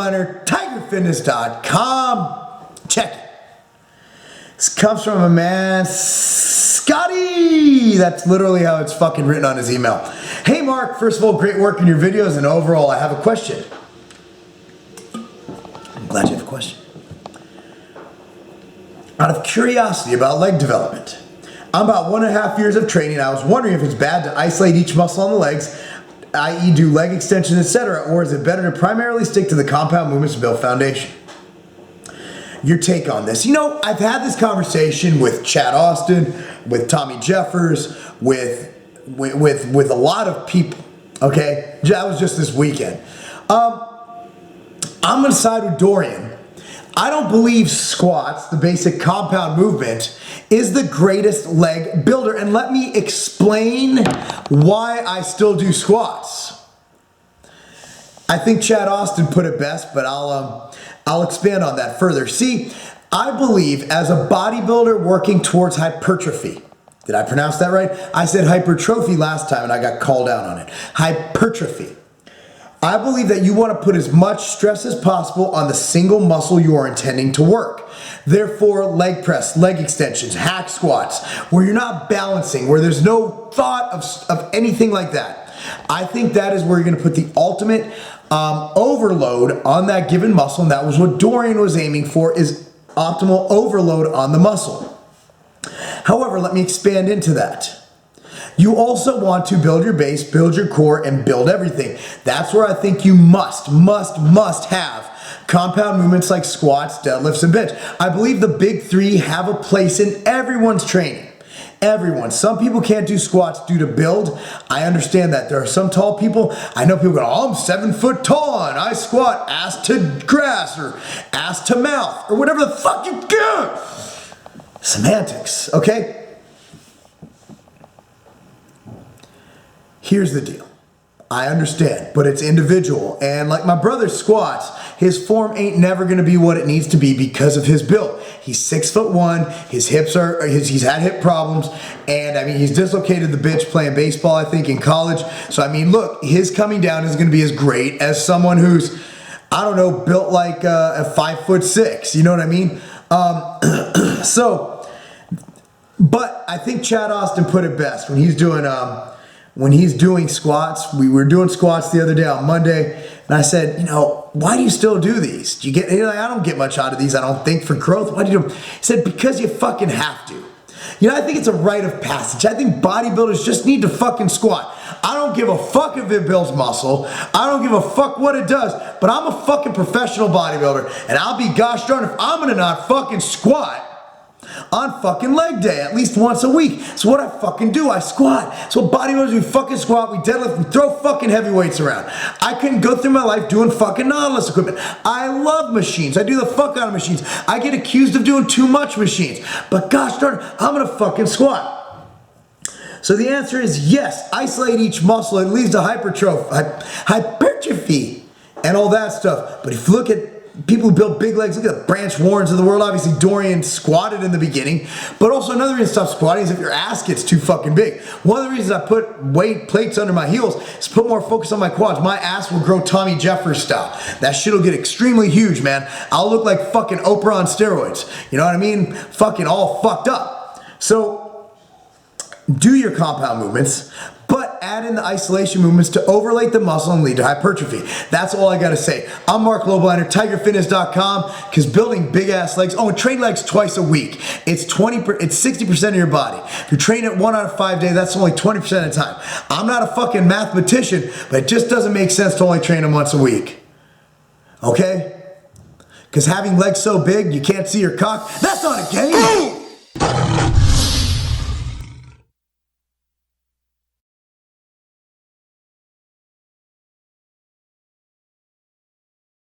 Lobliner, TigerFitness.com. Check it. This comes from a man, Scotty. That's literally how it's fucking written on his email. Hey Mark, first of all, great work in your videos, and overall, I have a question. I'm glad you have a question. Out of curiosity about leg development, I'm about 1.5 years of training. I was wondering if it's bad to isolate each muscle on the legs, i.e. do leg extensions, etc., or is it better to primarily stick to the compound movements to build foundation? Your take on this. You know, I've had this conversation with Chad Austin, with Tommy Jeffers, with a lot of people, okay? That was just this weekend. I'm gonna side with Dorian. I don't believe squats, the basic compound movement, is the greatest leg builder. And let me explain why I still do squats. I think Chad Austin put it best, but I'll expand on that further. See, I believe as a bodybuilder working towards hypertrophy, did I pronounce that right? I said hypertrophy last time and I got called out on it. Hypertrophy. I believe that you want to put as much stress as possible on the single muscle you are intending to work. Therefore, leg press, leg extensions, hack squats, where you're not balancing, where there's no thought of anything like that. I think that is where you're going to put the ultimate overload on that given muscle, and that was what Dorian was aiming for, is optimal overload on the muscle. However, let me expand into that. You also want to build your base, build your core, and build everything. That's where I think you must have compound movements like squats, deadlifts, and bench. I believe the big three have a place in everyone's training. Everyone. Some people can't do squats due to build. I understand that. There are some tall people. I know people go, oh, I'm 7 foot tall and I squat ass to grass or ass to mouth or whatever the fuck you do. Semantics, okay? Here's the deal. I understand, but it's individual. And like my brother squats, his form ain't never gonna be what it needs to be because of his build. He's 6'1", his hips are, he's had hip problems, and I mean, he's dislocated the bitch playing baseball, I think, in college. So I mean, look, his coming down is gonna be as great as someone who's, I don't know, built like a 5'6", you know what I mean? But I think Chad Austin put it best when he's doing squats. We were doing squats the other day on Monday, and I said, you know, why do you still do these? Do you get, like, I don't get much out of these, I don't think, for growth. Why do you do them? He said, because you fucking have to. You know, I think it's a rite of passage. I think bodybuilders just need to fucking squat. I don't give a fuck if it builds muscle. I don't give a fuck what it does, but I'm a fucking professional bodybuilder, and I'll be gosh darn if I'm gonna not fucking squat on fucking leg day at least once a week. So what I fucking do, I squat. So bodybuilders, we fucking squat, we deadlift, we throw fucking heavyweights around. I couldn't go through my life doing fucking Nautilus equipment. I love machines. I do the fuck out of machines. I get accused of doing too much machines. But gosh darn, I'm gonna fucking squat. So the answer is yes, isolate each muscle. It leads to hypertrophy and all that stuff. But if you look at people who build big legs, look at the Branch Warrens of the world. Obviously, Dorian squatted in the beginning. But also another reason to stop squatting is if your ass gets too fucking big. One of the reasons I put weight plates under my heels is to put more focus on my quads. My ass will grow Tommy Jeffers style. That shit will get extremely huge, man. I'll look like fucking Oprah on steroids. You know what I mean? Fucking all fucked up. So, do your compound movements, but add in the isolation movements to overlay the muscle and lead to hypertrophy. That's all I gotta say. I'm Marc Lobliner, TigerFitness.com, because building big ass legs, and train legs twice a week. It's 60% of your body. If you're training it 1 out of 5 days, that's only 20% of the time. I'm not a fucking mathematician, but it just doesn't make sense to only train them once a week. Okay? Because having legs so big you can't see your cock, that's not a game.